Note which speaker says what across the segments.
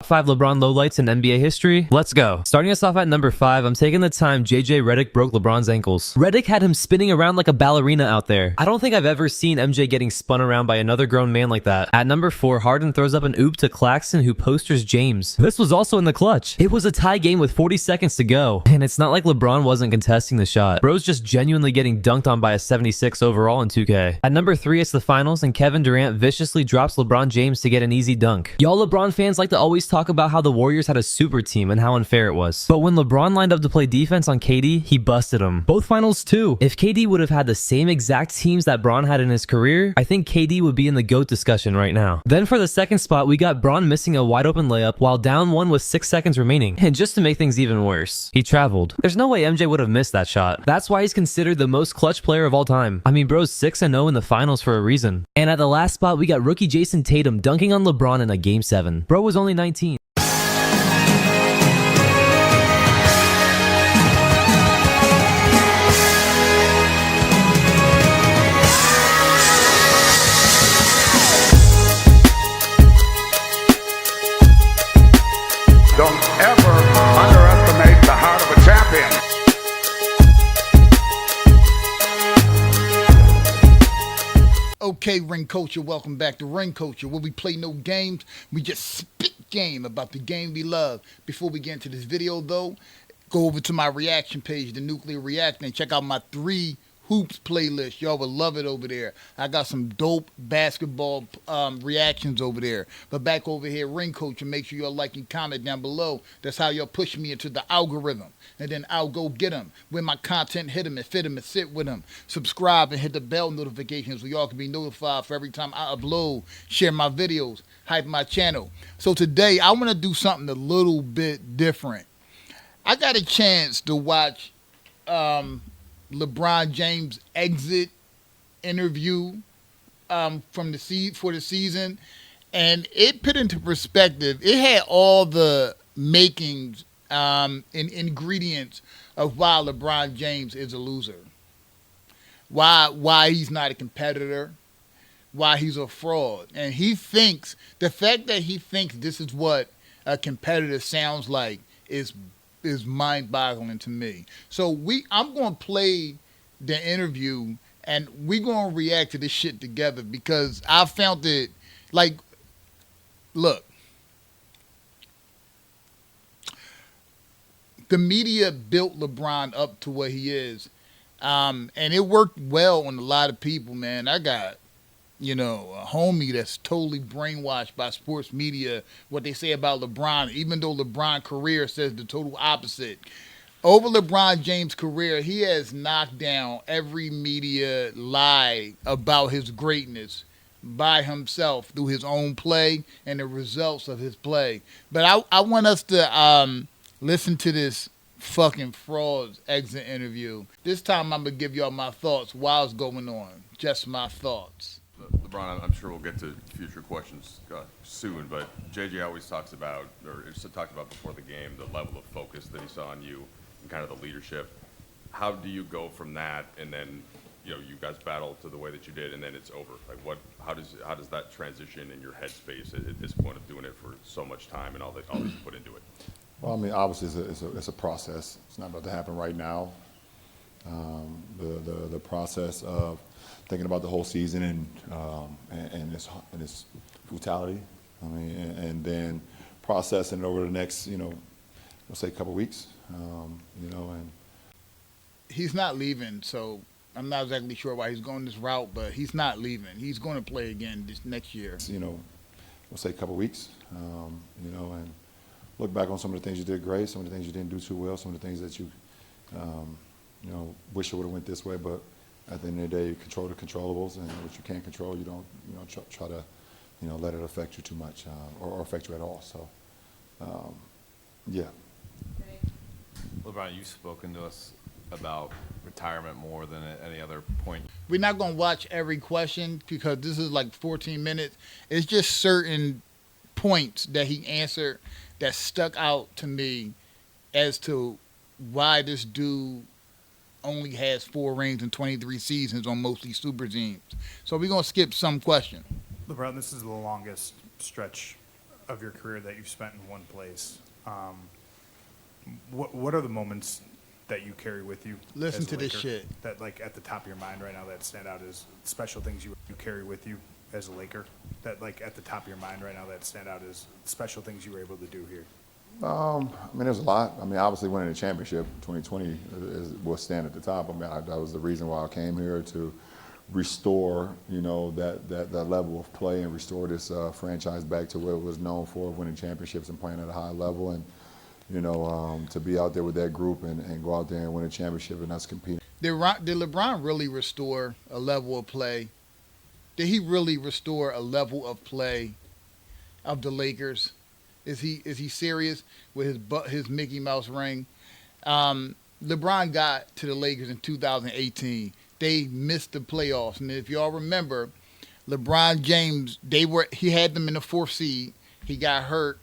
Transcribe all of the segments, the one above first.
Speaker 1: 5 LeBron lowlights in NBA history. Let's go. Starting us off at number 5, I'm taking the time Redick broke LeBron's ankles. Redick had him spinning around like a ballerina out there. I don't think I've ever seen MJ getting spun around by another grown man like that. At number 4, Harden throws up an oop to Claxton, who posters James. This was also in the clutch. It was a tie game with 40 seconds to go, and it's not like LeBron wasn't contesting the shot. Bro's just genuinely getting dunked on by a 76 overall in 2K. At number 3, it's the finals, and Kevin Durant viciously drops LeBron James to get an easy dunk. Y'all LeBron fans like to always talk about how the Warriors had a super team and how unfair it was. But when LeBron lined up to play defense on KD, he busted him. Both finals too. If KD would have had the same exact teams that Bron had in his career, I think KD would be in the GOAT discussion right now. Then for the second spot, we got Bron missing a wide open layup while down 1 with 6 seconds remaining. And just to make things even worse, he traveled. There's no way MJ would have missed that shot. That's why he's considered the most clutch player of all time. I mean, bro's 6-0 in the finals for a reason. And at the last spot, we got rookie Jason Tatum dunking on LeBron in a Game 7. Bro was only 19.
Speaker 2: Don't ever underestimate the heart of a champion.
Speaker 3: Okay, Ring Culture, welcome back to Ring Culture, where we play no games, we just spit game about the game we love. Before we get into this video, though, go over to my reaction page, The Nuclear Reaction, and check out my 3 Hoops playlist. Y'all will love it over there. I got some dope basketball reactions over there. But back over here, Ring Culture, make sure y'all like and comment down below. That's how y'all push me into the algorithm. And then I'll go get them. When my content hit them and fit them and sit with them. Subscribe and hit the bell notifications so y'all can be notified for every time I upload, share my videos, hype my channel. So today, I want to do something a little bit different. I got a chance to watch LeBron James exit interview for the season, and it put into perspective. It had all the makings and ingredients of why LeBron James is a loser, why he's not a competitor, why he's a fraud, and he thinks the fact that he thinks this is what a competitor sounds like is mind-boggling to me. So I'm going to play the interview, and we're going to react to this shit together because I found it, like, look, the media built LeBron up to what he is, and it worked well on a lot of people, man. I got, a homie that's totally brainwashed by sports media, what they say about LeBron, even though LeBron's career says the total opposite. Over LeBron James' career, he has knocked down every media lie about his greatness by himself through his own play and the results of his play. But I want us to listen to this fucking fraud's exit interview. This time I'm going to give y'all my thoughts while it's going on. Just my thoughts.
Speaker 4: LeBron, I'm sure we'll get to future questions soon, but JJ always talks about, or talked about before the game, the level of focus that he saw in you and kind of the leadership. How do you go from that, and then you guys battle to the way that you did, and then it's over? Like, how does that transition in your headspace at this point of doing it for so much time and all that you put into it?
Speaker 5: Well, I mean, obviously it's a process. It's not about to happen right now. The process of thinking about the whole season and its brutality. I mean, and then processing it over the next, let's say, couple weeks. And
Speaker 3: he's not leaving, so I'm not exactly sure why he's going this route, but he's not leaving. He's going to play again this next year.
Speaker 5: Let's say a couple weeks. And look back on some of the things you did great, some of the things you didn't do too well, some of the things that you, wish it would have went this way, but at the end of the day, you control the controllables, and what you can't control, you don't, try to, let it affect you too much or affect you at all. So, yeah.
Speaker 6: LeBron, you've spoken to us about retirement more than at any other point.
Speaker 3: We're not going to watch every question because this is like 14 minutes. It's just certain points that he answered that stuck out to me as to why this dude only has 4 rings in 23 seasons on mostly super teams. So we're going to skip some questions.
Speaker 7: LeBron, this is the longest stretch of your career that you've spent in one place, what are the moments that you carry with you?
Speaker 3: Listen
Speaker 7: as a
Speaker 3: to this
Speaker 7: Laker
Speaker 3: shit.
Speaker 7: that, like, at the top of your mind right now that stand out as special things you carry with you as a Laker. That, like, at the top of your mind right now that stand out as special things you were able to do here.
Speaker 5: I mean, there's a lot. I mean, obviously winning the championship 2020 will stand at the top. I mean, that was the reason why I came here, to restore, you know, that level of play and restore this franchise back to what it was known for, winning championships and playing at a high level. And, you know, to be out there with that group and go out there and win a championship and us competing.
Speaker 3: Did LeBron really restore a level of play? Did he really restore a level of play of the Lakers? Is he serious with his Mickey Mouse ring? LeBron got to the Lakers in 2018. They missed the playoffs, and if y'all remember, LeBron James, he had them in the 4th seed. He got hurt.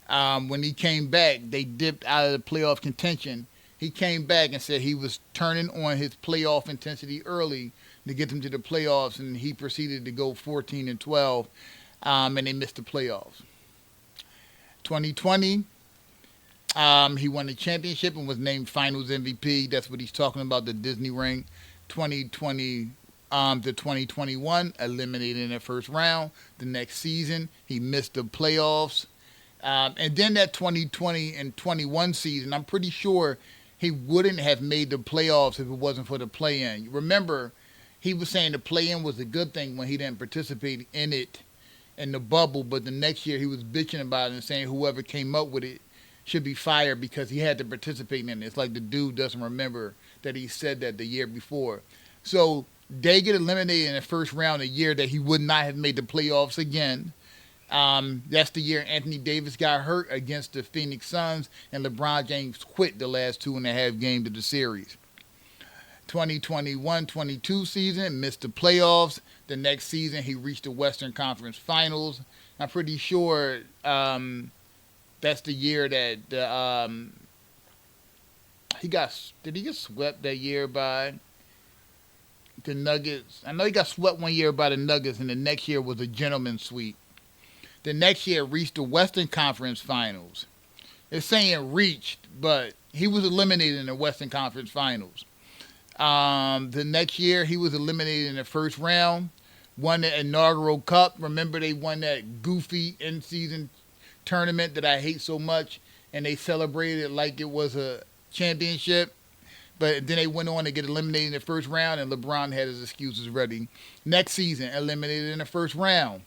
Speaker 3: When he came back, they dipped out of the playoff contention. He came back and said he was turning on his playoff intensity early to get them to the playoffs, and he proceeded to go 14-12, and they missed the playoffs. 2020, he won the championship and was named Finals MVP. That's what he's talking about, the Disney ring. 2020 to 2021, eliminated in the first round. The next season, he missed the playoffs. And then that 2020 and 21 season, I'm pretty sure he wouldn't have made the playoffs if it wasn't for the play-in. Remember, he was saying the play-in was a good thing when he didn't participate in it in the bubble, but the next year he was bitching about it and saying whoever came up with it should be fired because he had to participate in it. It's like the dude doesn't remember that he said that the year before. So they get eliminated in the first round, a year that he would not have made the playoffs again. That's the year Anthony Davis got hurt against the Phoenix Suns, and LeBron James quit the last 2.5 games of the series. 2021-22 season, missed the playoffs. The next season, he reached the Western Conference Finals. I'm pretty sure that's the year that did he get swept that year by the Nuggets? I know he got swept one year by the Nuggets, and the next year was a gentleman's sweep. The next year, reached the Western Conference Finals. It's saying reached, but he was eliminated in the Western Conference Finals. The next year, he was eliminated in the first round, won the inaugural cup. Remember, they won that goofy in-season tournament that I hate so much, and they celebrated it like it was a championship. But then they went on to get eliminated in the first round, and LeBron had his excuses ready. Next season, eliminated in the first round.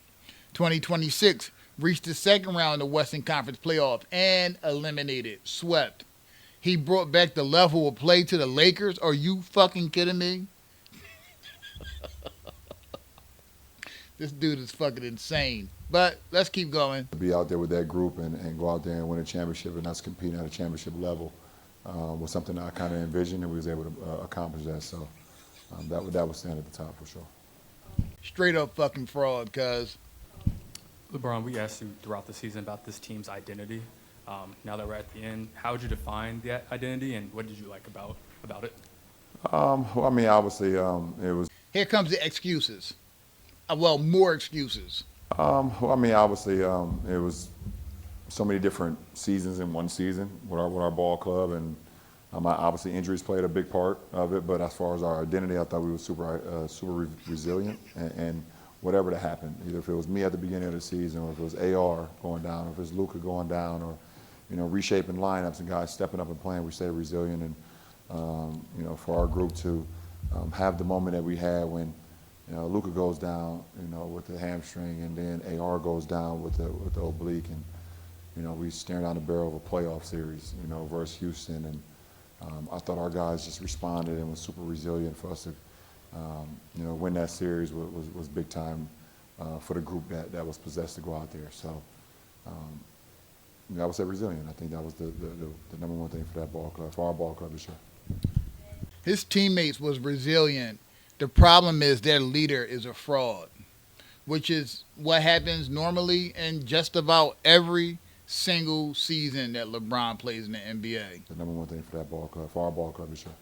Speaker 3: 2026, reached the second round of the Western Conference playoff and eliminated, swept. He brought back the level of play to the Lakers. Are you fucking kidding me? This dude is fucking insane. But let's keep going.
Speaker 5: To be out there with that group and go out there and win a championship and us competing at a championship level was something that I kind of envisioned, and we was able to accomplish that. So that would stand at the top for sure.
Speaker 3: Straight up fucking fraud, cuz.
Speaker 8: LeBron, we asked you throughout the season about this team's identity. Now that we're at the end, how would you define the identity, and what did you like about it?
Speaker 5: Well, I mean, obviously, it was.
Speaker 3: Here comes the excuses. Well, more excuses.
Speaker 5: Well, I mean, obviously, it was so many different seasons in one season with our ball club, and obviously injuries played a big part of it. But as far as our identity, I thought we were super resilient, and whatever that happened, either if it was me at the beginning of the season, or if it was AR going down, or if it was Luka going down, or reshaping lineups and guys stepping up and playing, we stayed resilient. And for our group to have the moment that we had when Luka goes down, with the hamstring, and then AR goes down with the oblique, and we staring down the barrel of a playoff series, versus Houston, and I thought our guys just responded and was super resilient for us to. Win that series was big time for the group that was possessed to go out there. So I would say resilient. I think that was the number one thing for that ball club, for our ball club this year.
Speaker 3: His teammates was resilient. The problem is their leader is a fraud, which is what happens normally in just about every single season that LeBron plays in the NBA.
Speaker 5: The number one thing for that ball club, for our ball club this year.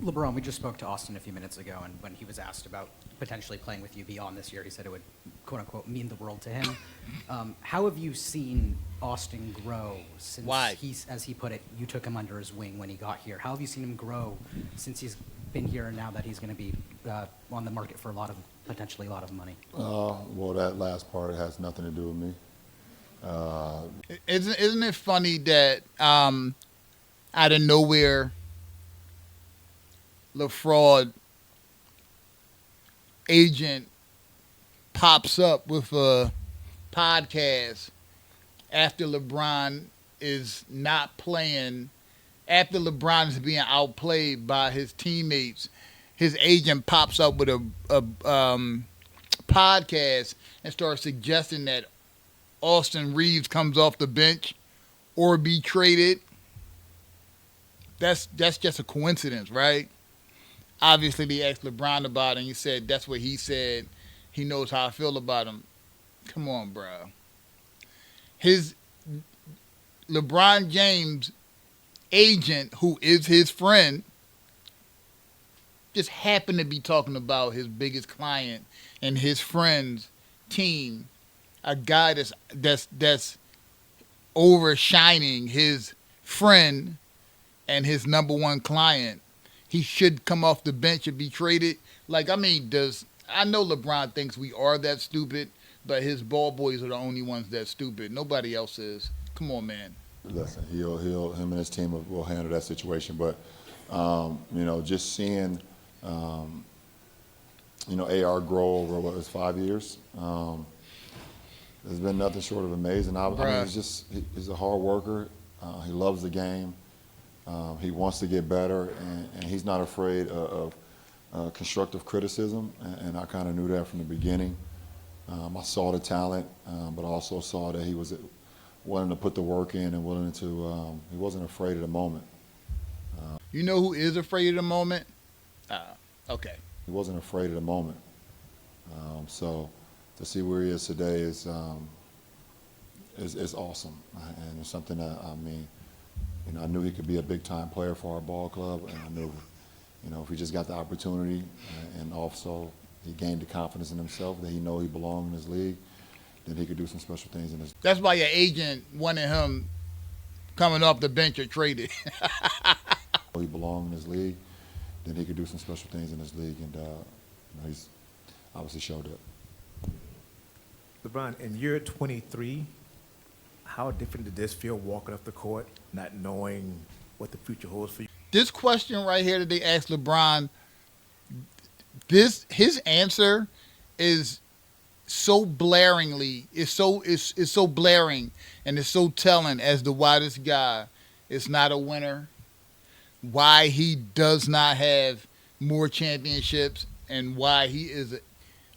Speaker 9: LeBron, we just spoke to Austin a few minutes ago, and when he was asked about potentially playing with you beyond this year, he said it would quote unquote mean the world to him. How have you seen Austin grow since as he put it, you took him under his wing when he got here? How have you seen him grow since he's been here and now that he's going to be on the market for potentially a lot of money?
Speaker 5: Well, that last part has nothing to do with me.
Speaker 3: Isn't it funny that out of nowhere, LaFraud agent pops up with a podcast after LeBron is not playing, after LeBron is being outplayed by his teammates, his agent pops up with a podcast and starts suggesting that Austin Reaves comes off the bench or be traded. That's just a coincidence, right? Obviously, they asked LeBron about it, and he said that's what he said. He knows how I feel about him. Come on, bro. His LeBron James agent, who is his friend, just happened to be talking about his biggest client and his friend's team, a guy that's overshining his friend and his number one client. He should come off the bench and be traded. Like, I mean, I know LeBron thinks we are that stupid, but his ball boys are the only ones that stupid. Nobody else is. Come on, man.
Speaker 5: Listen, him and his team will handle that situation. But, just seeing, AR grow over, 5 years, there's been nothing short of amazing. I mean, he's a hard worker. He loves the game. He wants to get better, and he's not afraid of constructive criticism, and I kind of knew that from the beginning. I saw the talent, but I also saw that he was willing to put the work in and willing to, he wasn't afraid of the moment.
Speaker 3: You know who is afraid of the moment? Okay.
Speaker 5: He wasn't afraid of the moment. So to see where he is today is awesome, and it's something that, I knew he could be a big-time player for our ball club, and I knew, if he just got the opportunity, and also he gained the confidence in himself that he know he belonged in this league, then he could do some special things in this.
Speaker 3: That's why your agent wanted him coming off the bench or traded.
Speaker 5: He belonged in this league, then he could do some special things in this league, and he's obviously showed up.
Speaker 10: LeBron, in year 23, how different did this feel walking off the court, not knowing what the future holds for you?
Speaker 3: This question right here that they asked LeBron, his answer is so blaringly, it's so blaring, and it's so telling as to why this guy is not a winner, why he does not have more championships, and why he is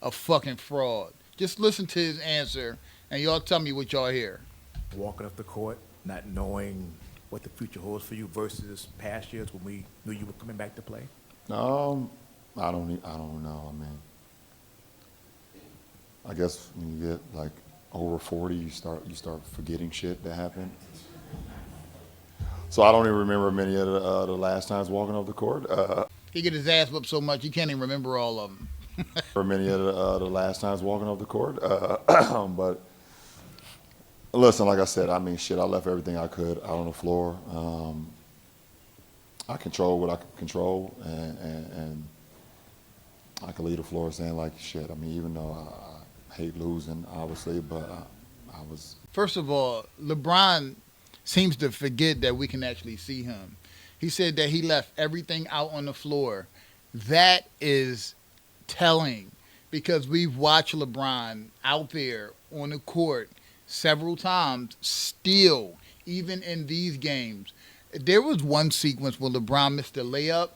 Speaker 3: a fucking fraud. Just listen to his answer, and y'all tell me what y'all hear.
Speaker 10: Walking off the court, not knowing what the future holds for you versus past years when we knew you were coming back to play?
Speaker 5: I don't know. I guess when you get like over 40, you start forgetting shit that happened. So I don't even remember many of the last times walking off the court.
Speaker 3: He get his ass whipped so much he can't even remember all of them.
Speaker 5: For many of the last times walking off the court, but listen, like I said, I left everything I could out on the floor. I control what I can control, and I can leave the floor saying like shit. Even though I hate losing, obviously, but I was.
Speaker 3: First of all, LeBron seems to forget that we can actually see him. He said that he left everything out on the floor. That is telling, because we've watched LeBron out there on the court several times, still, even in these games. There was one sequence where LeBron missed a layup.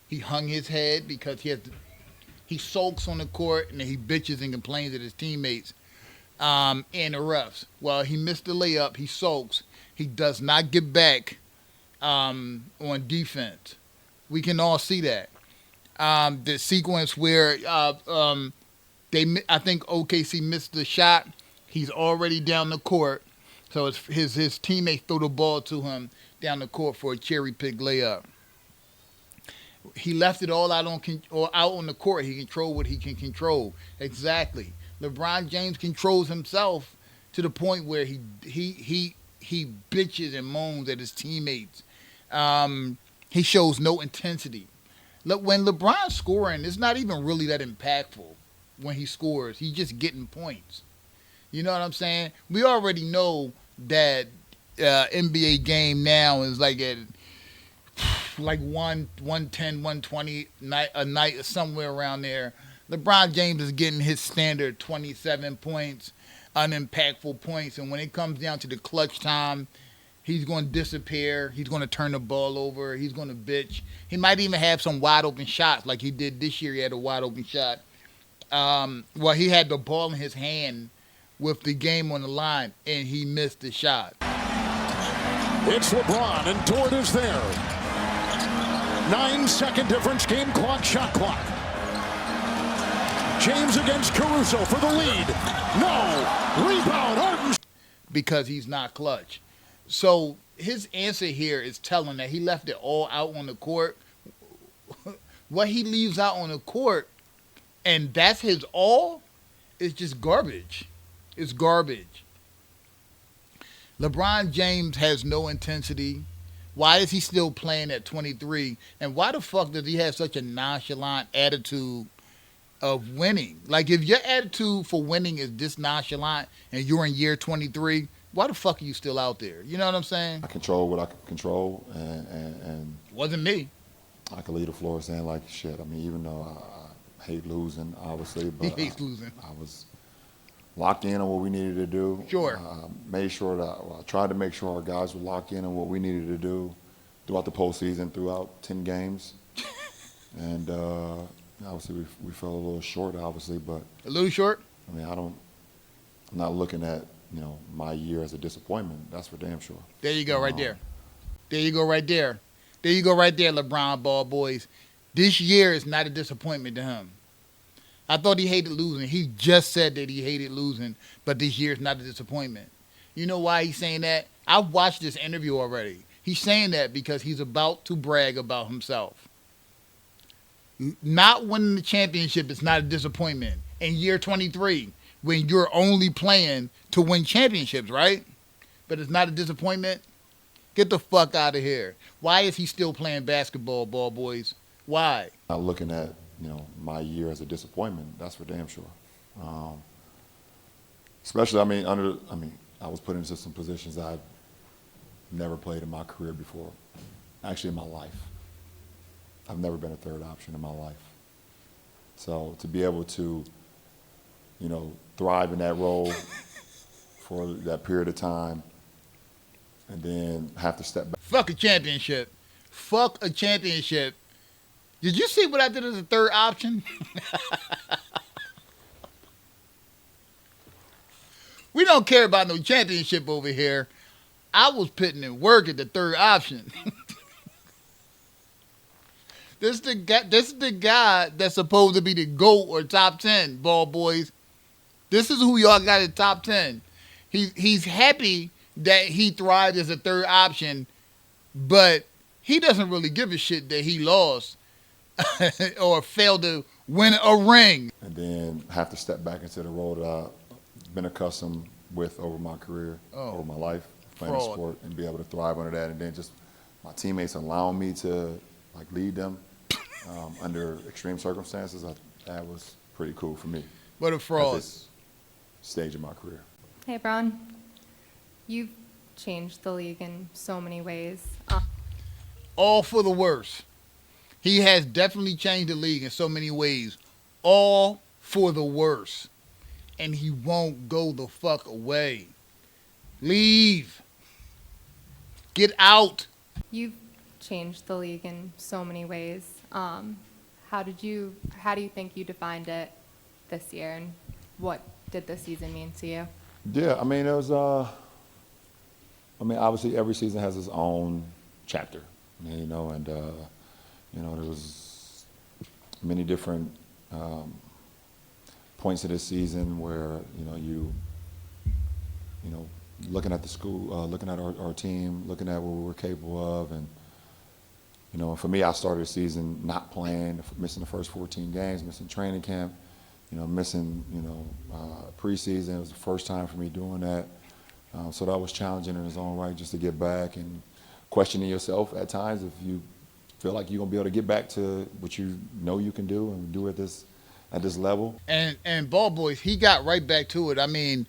Speaker 3: He hung his head because he sulks on the court, and then he bitches and complains at his teammates and the refs. Well, he missed the layup. He sulks. He does not get back on defense. We can all see that. The sequence where I think OKC missed the shot. He's already down the court, so his teammates throw the ball to him down the court for a cherry pick layup. He left it all out on the court. He controlled what he can control. Exactly. LeBron James controls himself to the point where he bitches and moans at his teammates. He shows no intensity. Look, when LeBron's scoring, it's not even really that impactful. When he scores, he's just getting points. You know what I'm saying? We already know that NBA game now is like at like 110, 120 a night or somewhere around there. LeBron James is getting his standard 27 points, unimpactful points, and when it comes down to the clutch time, he's going to disappear. He's going to turn the ball over. He's going to bitch. He might even have some wide open shots like he did this year. He had a wide open shot. Well, he had the ball in his hand with the game on the line, and he missed the shot.
Speaker 11: It's LeBron, and Dort is there. 9-second difference, game clock, shot clock. James against Caruso for the lead. No. Rebound, Harden.
Speaker 3: Because he's not clutch. So his answer here is telling that he left it all out on the court. What he leaves out on the court, and that's his all, is just garbage. It's garbage. LeBron James has no intensity. Why is he still playing at 23? And why the fuck does he have such a nonchalant attitude of winning? Like, if your attitude for winning is this nonchalant and you're in year 23, why the fuck are you still out there? You know what I'm saying?
Speaker 5: I control what I can control, and
Speaker 3: Wasn't me.
Speaker 5: I can leave the floor saying like shit. I mean, even though I hate losing, obviously, but
Speaker 3: He hates losing.
Speaker 5: I was locked in on what we needed to do.
Speaker 3: Sure.
Speaker 5: Made sure that I tried to make sure our guys were locked in on what we needed to do throughout the postseason, throughout 10 games, and obviously we fell a little short, obviously, but
Speaker 3: A little short?
Speaker 5: I mean, I'm not looking at my year as a disappointment. That's for damn sure.
Speaker 3: There you go, right there. There you go, right there. There you go, right there, LeBron ball boys. This year is not a disappointment to him. I thought he hated losing. He just said that he hated losing, but this year is not a disappointment. You know why he's saying that? I've watched this interview already. He's saying that because he's about to brag about himself. Not winning the championship is not a disappointment. In year 23, when you're only playing to win championships, right? But it's not a disappointment. Get the fuck out of here. Why is he still playing basketball, ball boys? Why?
Speaker 5: Not looking at my year as a disappointment. That's for damn sure. Especially, I was put into some positions I've never played in my career before. Actually, in my life, I've never been a third option in my life. So to be able to, thrive in that role for that period of time, and then have to step back.
Speaker 3: Fuck a championship. Fuck a championship. Did you see what I did as a third option? We don't care about no championship over here. I was putting in work at the third option. This is the guy that's supposed to be the GOAT or top 10, ball boys. This is who y'all got at top 10. He's happy that he thrived as a third option, but he doesn't really give a shit that he lost or failed to win a ring.
Speaker 5: And then have to step back into the role that I've been accustomed with over my career, over my life, playing the sport, and be able to thrive under that. And then just my teammates allowing me to lead them under extreme circumstances. That was pretty cool for me.
Speaker 3: What a fraud.
Speaker 5: At this stage of my career.
Speaker 12: Hey, Bron. You've changed the league in so many ways.
Speaker 3: All for the worse. He has definitely changed the league in so many ways. All for the worse. And he won't go the fuck away. Leave. Get out.
Speaker 12: You've changed the league in so many ways. How do you think you defined it this year, and what did this season mean to you?
Speaker 5: Yeah, it was, obviously every season has its own chapter, and there was many different points of this season where, looking at the school, looking at our team, looking at what we were capable of, and, for me, I started the season not playing, missing the first 14 games, missing training camp, missing, preseason. It was the first time for me doing that. So that was challenging in its own right, just to get back and questioning yourself at times if you feel like you're going to be able to get back to what you know you can do and do at this level.
Speaker 3: And Ball Boys, he got right back to it. I mean,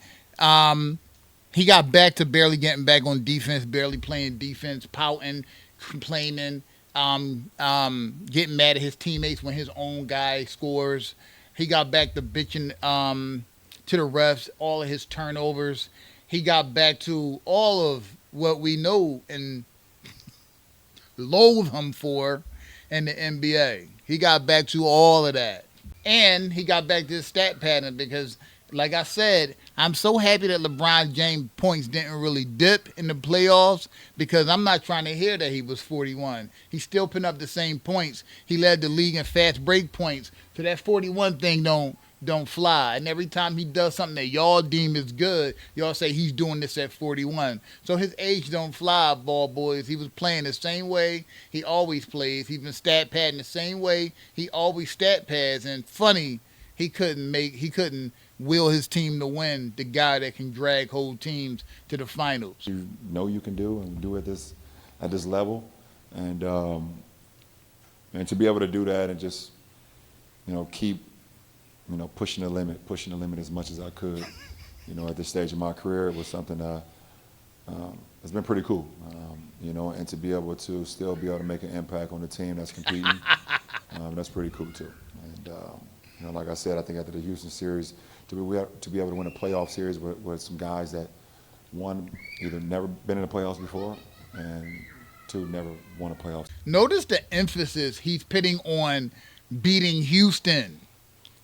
Speaker 3: he got back to barely getting back on defense, barely playing defense, pouting, complaining, getting mad at his teammates when his own guy scores. He got back to bitching to the refs, all of his turnovers. He got back to all of what we know and loathe him for in the NBA. He got back to all of that. And he got back to his stat pattern because, like I said, I'm so happy that LeBron James points didn't really dip in the playoffs because I'm not trying to hear that he was 41. He's still putting up the same points. He led the league in fast break points. So that 41 thing don't fly. And every time he does something that y'all deem is good, y'all say he's doing this at 41. So his age don't fly, Ball Boys. He was playing the same way he always plays. He's been stat padding the same way he always stat pads. And funny, he couldn't will his team to win, the guy that can drag whole teams to the finals.
Speaker 5: You know you can do and do at this level. And to be able to do that and just, keep pushing the limit as much as I could, at this stage of my career, it was something that it's been pretty cool, and to be able to still be able to make an impact on the team that's competing, that's pretty cool too. And like I said, I think after the Houston series, to be able to win a playoff series with some guys that, one, either never been in the playoffs before, and two, never won a playoff.
Speaker 3: Notice the emphasis he's putting on beating Houston,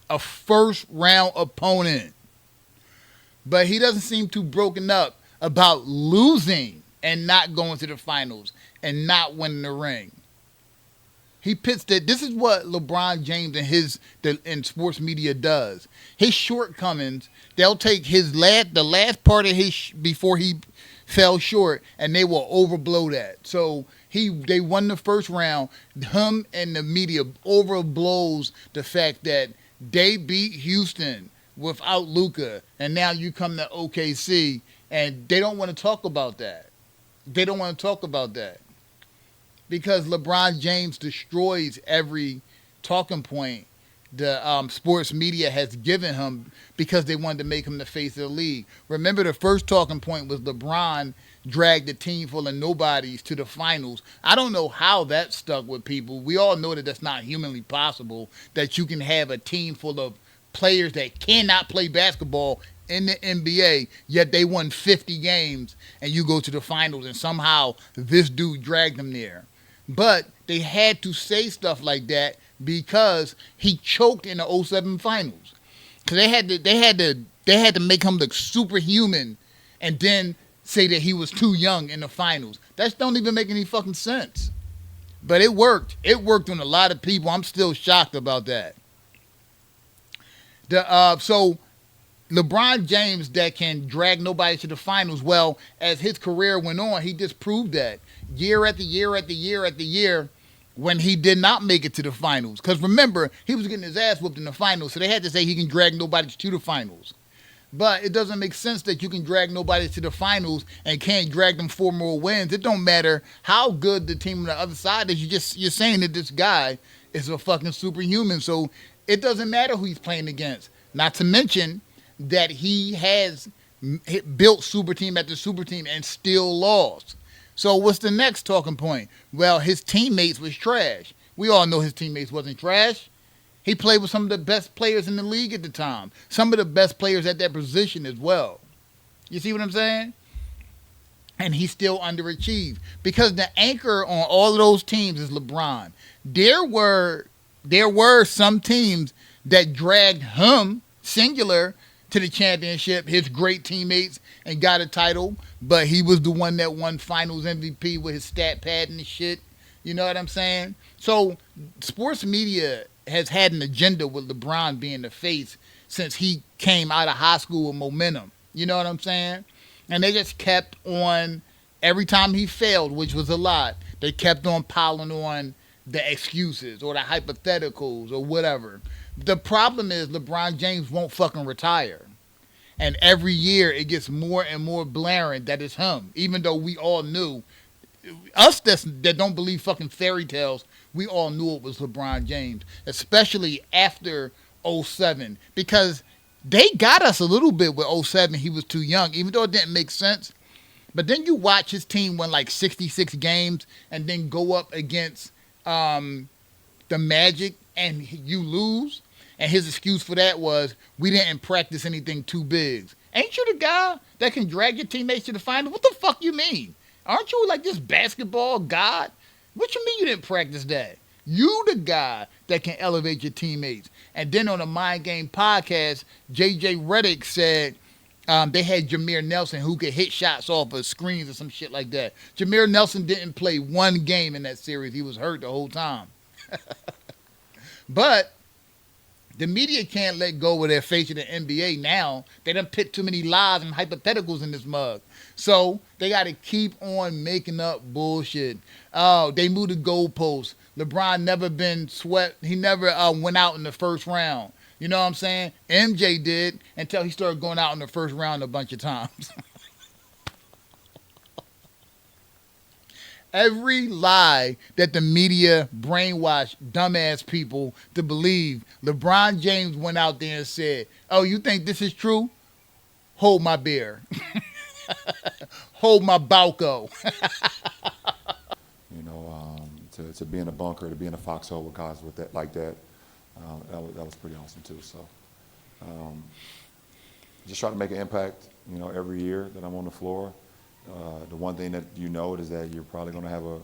Speaker 3: a first-round opponent. But he doesn't seem too broken up about losing and not going to the finals and not winning the ring. He pits that. This is what LeBron James and sports media does. His shortcomings, they'll take the last part of his before he fell short, and they will overblow that. So they won the first round. Him and the media overblows the fact that they beat Houston without Luka, and now you come to OKC, and they don't want to talk about that. They don't want to talk about that because LeBron James destroys every talking point the sports media has given him because they wanted to make him the face of the league. Remember, the first talking point was LeBron dragged a team full of nobodies to the finals. I don't know how that stuck with people. We all know that that's not humanly possible, that you can have a team full of players that cannot play basketball in the NBA, yet they won 50 games, and you go to the finals, and somehow this dude dragged them there. But they had to say stuff like that because he choked in the 07 finals. Because they had to make him look superhuman and then say that he was too young in the finals. That don't even make any fucking sense. But it worked. It worked on a lot of people. I'm still shocked about that. So LeBron James that can drag nobody to the finals, well, as his career went on, he just proved that year after year after year after year when he did not make it to the finals. Because remember, he was getting his ass whooped in the finals, so they had to say he can drag nobody to the finals. But it doesn't make sense that you can drag nobody to the finals and can't drag them 4 more wins. It don't matter how good the team on the other side is. You're saying that this guy is a fucking superhuman. So it doesn't matter who he's playing against. Not to mention that he has built super team after super team and still lost. So what's the next talking point? Well, his teammates was trash. We all know his teammates wasn't trash. He played with some of the best players in the league at the time. Some of the best players at that position as well. You see what I'm saying? And he still underachieved. Because the anchor on all of those teams is LeBron. There were some teams that dragged him, singular, to the championship, his great teammates, and got a title. But he was the one that won finals MVP with his stat pad and shit. You know what I'm saying? So sports media has had an agenda with LeBron being the face since he came out of high school with momentum. You know what I'm saying? And they just kept on, every time he failed, which was a lot, they kept on piling on the excuses or the hypotheticals or whatever. The problem is LeBron James won't fucking retire. And every year it gets more and more blaring that it's him. Even though we all knew, us that don't believe fucking fairy tales, we all knew it was LeBron James. Especially after 07. Because they got us a little bit with 07. He was too young, even though it didn't make sense. But then you watch his team win like 66 games and then go up against the Magic and you lose. And his excuse for that was, we didn't practice anything too big. Ain't you the guy that can drag your teammates to the final? What the fuck you mean? Aren't you like this basketball god? What you mean you didn't practice that? You the guy that can elevate your teammates. And then on the Mind Game podcast, JJ Redick said they had Jameer Nelson who could hit shots off of screens or some shit like that. Jameer Nelson didn't play one game in that series. He was hurt the whole time. But the media can't let go of their face of the NBA now. They done put too many lies and hypotheticals in this mug. So they got to keep on making up bullshit. Oh, they moved the goalposts. LeBron never been swept. He never went out in the first round. You know what I'm saying? MJ did until he started going out in the first round a bunch of times. Every lie that the media brainwashed dumbass people to believe, LeBron James went out there and said, oh, you think this is true? Hold my beer. Hold my Balco.
Speaker 5: You know, to be in a bunker, to be in a foxhole with guys with that like that, that was pretty awesome too. So just try to make an impact, you know, every year that I'm on the floor. The one thing that you know is that you're probably going to have a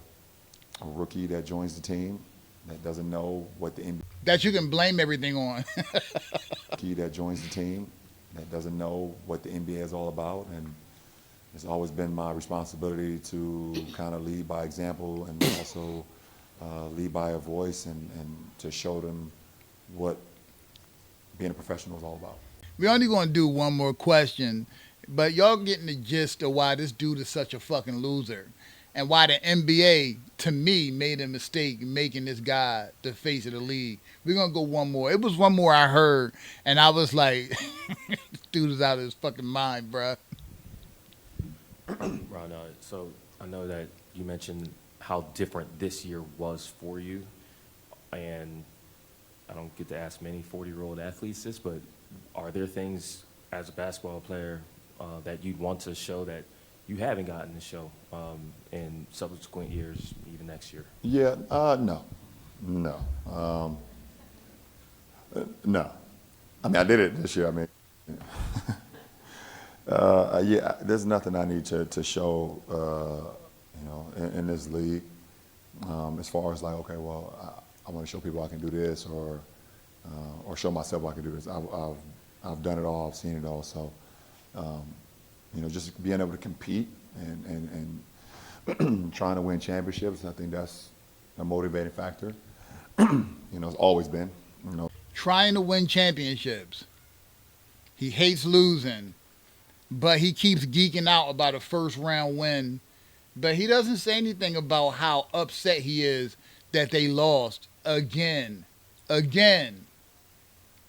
Speaker 5: rookie that joins the team that doesn't know what the NBA...
Speaker 3: That you can blame everything on.
Speaker 5: Rookie that joins the team that doesn't know what the NBA is all about. And it's always been my responsibility to kind of lead by example and also lead by a voice and to show them what being a professional is all about.
Speaker 3: We're only going to do one more question. But y'all getting the gist of why this dude is such a fucking loser and why the NBA, to me, made a mistake making this guy the face of the league. We're going to go one more. It was one more I heard, and I was like, this dude is out of his fucking mind, bruh.
Speaker 13: Ron, so I know that you mentioned how different this year was for you, and I don't get to ask many 40-year-old athletes this, but are there things as a basketball player that you'd want to show that you haven't gotten to show in subsequent years, even next year?
Speaker 5: Yeah, no. No. I mean, I did it this year. I mean, yeah, there's nothing I need to show, you know, in this league. As far as like, okay, well, I want to show people I can do this, or show myself I can do this. I've done it all. I've seen it all. So. You know, just being able to compete and trying to win championships, I think that's a motivating factor. You know, it's always been, you know.
Speaker 3: Trying to win championships. He hates losing, but he keeps geeking out about a first round win. But he doesn't say anything about how upset he is that they lost again. Again.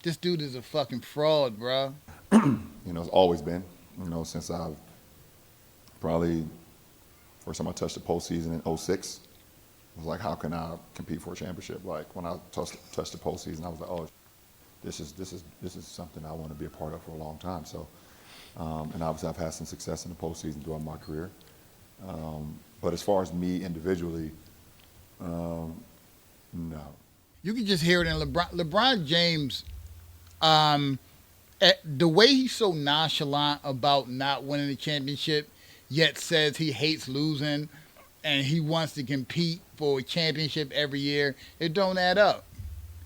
Speaker 3: This dude is a fucking fraud, bro.
Speaker 5: You know, it's always been, you know, since I've probably, first time I touched the postseason in 06, it was like, how can I compete for a championship? Like, when I touched the postseason, I was like, oh, this is something I want to be a part of for a long time. So, and obviously I've had some success in the postseason throughout my career. But as far as me individually, no.
Speaker 3: You can just hear it in LeBron James. The way he's so nonchalant about not winning the championship, yet says he hates losing and he wants to compete for a championship every year, it don't add up.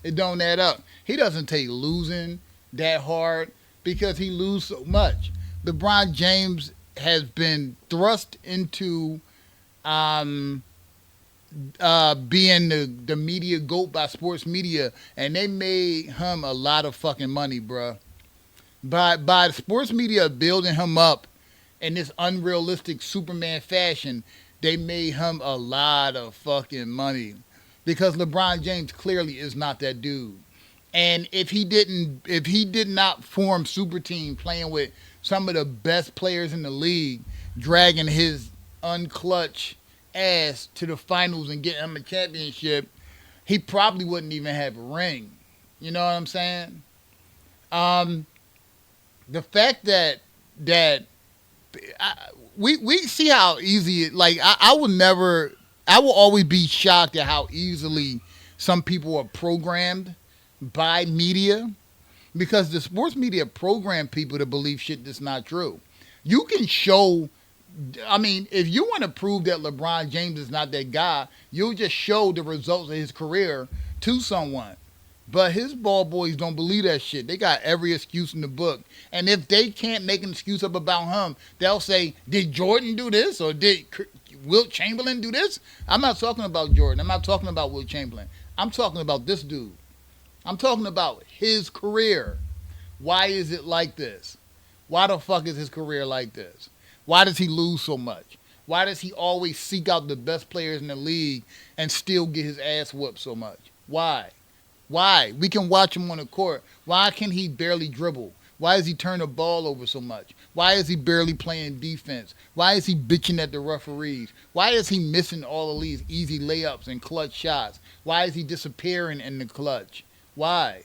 Speaker 3: It don't add up. He doesn't take losing that hard because he loses so much. LeBron James has been thrust into being the media GOAT by sports media, and they made him a lot of fucking money, bruh. By sports media building him up in this unrealistic Superman fashion, they made him a lot of fucking money. Because LeBron James clearly is not that dude. And if he did not form super team playing with some of the best players in the league, dragging his unclutch ass to the finals and getting him a championship, he probably wouldn't even have a ring. You know what I'm saying? The fact that we see how easy it, like I will always be shocked at how easily some people are programmed by media, because the sports media program people to believe shit that's not true. You can show, I mean, if you want to prove that LeBron James is not that guy, you'll just show the results of his career to someone. But his ball boys don't believe that shit. They got every excuse in the book. And if they can't make an excuse up about him, they'll say, did Jordan do this? Or did Wilt Chamberlain do this? I'm not talking about Jordan. I'm not talking about Wilt Chamberlain. I'm talking about this dude. I'm talking about his career. Why is it like this? Why the fuck is his career like this? Why does he lose so much? Why does he always seek out the best players in the league and still get his ass whooped so much? Why? Why? We can watch him on the court. Why can he barely dribble? Why does he turn the ball over so much? Why is he barely playing defense? Why is he bitching at the referees? Why is he missing all of these easy layups and clutch shots? Why is he disappearing in the clutch? Why?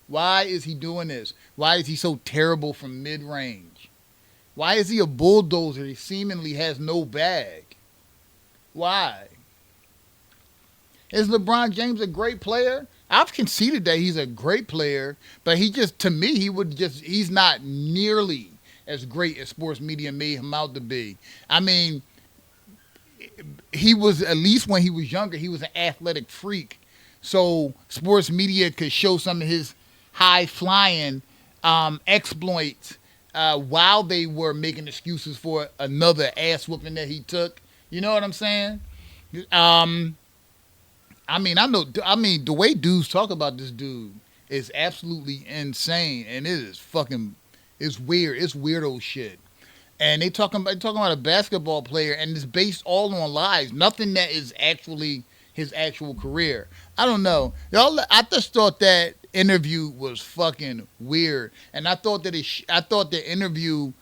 Speaker 3: Why is he doing this? Why is he so terrible from mid-range? Why is he a bulldozer? He seemingly has no bag. Why? Is LeBron James a great player? I've conceded that he's a great player, but he just, to me, he's not nearly as great as sports media made him out to be. I mean, he was, at least when he was younger, he was an athletic freak. So sports media could show some of his high-flying exploits while they were making excuses for another ass-whooping that he took. You know what I'm saying? I mean, the way dudes talk about this dude is absolutely insane, and it is it's weird. It's weirdo shit. And they talking about a basketball player, and it's based all on lies. Nothing that is actually his actual career. I don't know. I just thought that interview was fucking weird, and I thought the interview,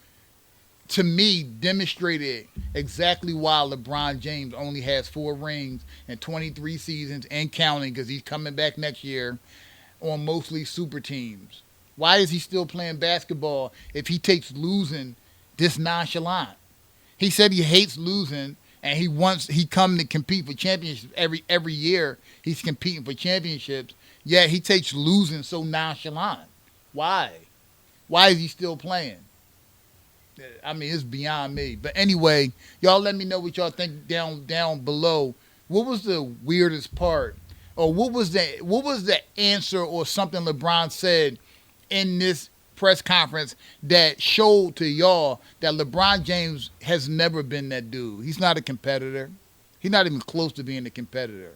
Speaker 3: to me, demonstrated exactly why LeBron James only has 4 rings and 23 seasons and counting, because he's coming back next year on mostly super teams. Why is he still playing basketball if he takes losing this nonchalant? He said he hates losing, and he come to compete for championships every year. He's competing for championships. Yet he takes losing so nonchalant. Why? Why is he still playing? I mean, it's beyond me. But anyway, y'all let me know what y'all think down below. What was the weirdest part? Or what was the answer or something LeBron said in this press conference that showed to y'all that LeBron James has never been that dude? He's not a competitor. He's not even close to being a competitor.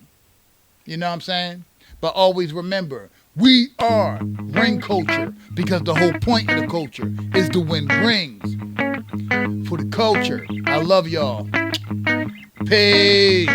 Speaker 3: You know what I'm saying? But always remember, we are ring culture, because the whole point of the culture is to win rings for the culture. I love y'all. Peace.